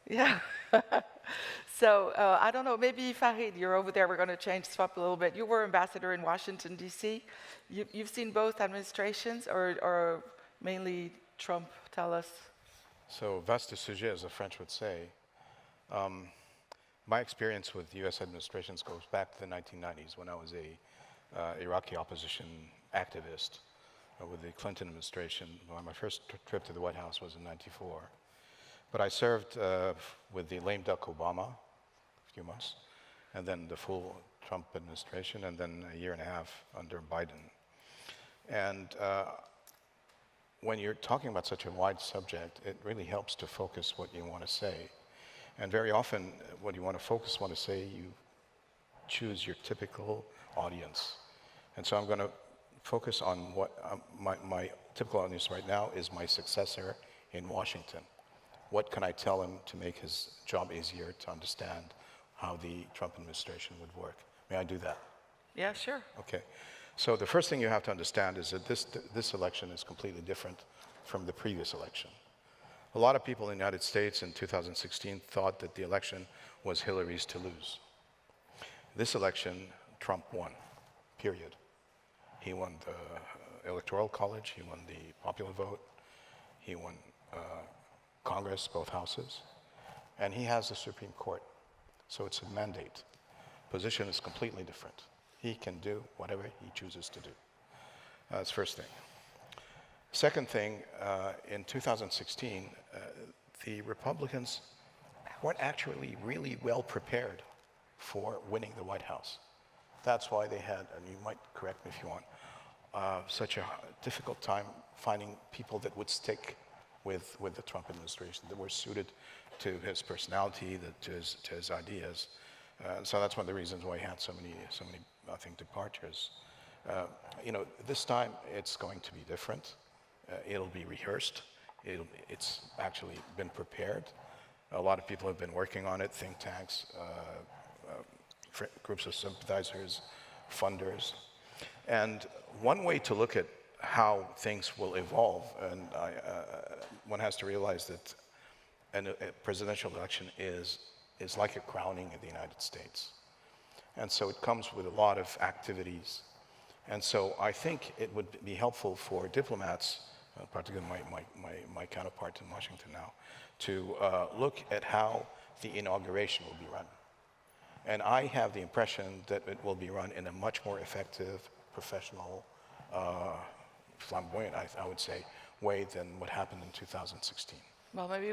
Yeah. So I don't know, maybe Farid, you're over there. We're going to change this up a little bit. You were ambassador in Washington, D.C. You've seen both administrations or mainly Trump? Tell us. So, vaste sujet, as the French would say. Um, my experience with U.S. administrations goes back to the 1990s when I was a Iraqi opposition activist with the Clinton administration. Well, my first trip to the White House was in '94. But I served with the lame duck Obama a few months, and then the full Trump administration, and then a year and a half under Biden. And when you're talking about such a wide subject, it really helps to focus what you want to say. And very often, what you want to say, you choose your typical audience. And so I'm going to focus on what my typical audience right now is my successor in Washington. What can I tell him to make his job easier to understand how the Trump administration would work? May I do that? Yeah, sure. Okay. So the first thing you have to understand is that this election is completely different from the previous election. A lot of people in the United States in 2016 thought that the election was Hillary's to lose. This election, Trump won, period. He won the Electoral College, he won the popular vote, he won Congress, both houses, and he has the Supreme Court. So it's a mandate. Position is completely different. He can do whatever he chooses to do. That's the first thing. Second thing, in 2016, the Republicans weren't actually really well prepared for winning the White House. That's why they had, and you might correct me if you want, such a difficult time finding people that would stick with the Trump administration, that were suited to his personality, to his ideas. So that's one of the reasons why he had so many, I think, departures. This time it's going to be different. It'll be rehearsed. It's actually been prepared. A lot of people have been working on it, think tanks, groups of sympathizers, funders. And one way to look at how things will evolve, and one has to realize that a presidential election is like a crowning in the United States. And so it comes with a lot of activities. And so I think it would be helpful for diplomats, particularly my counterpart in Washington now, to look at how the inauguration will be run. And I have the impression that it will be run in a much more effective, professional, flamboyant, I would say, way than what happened in 2016. Well, maybe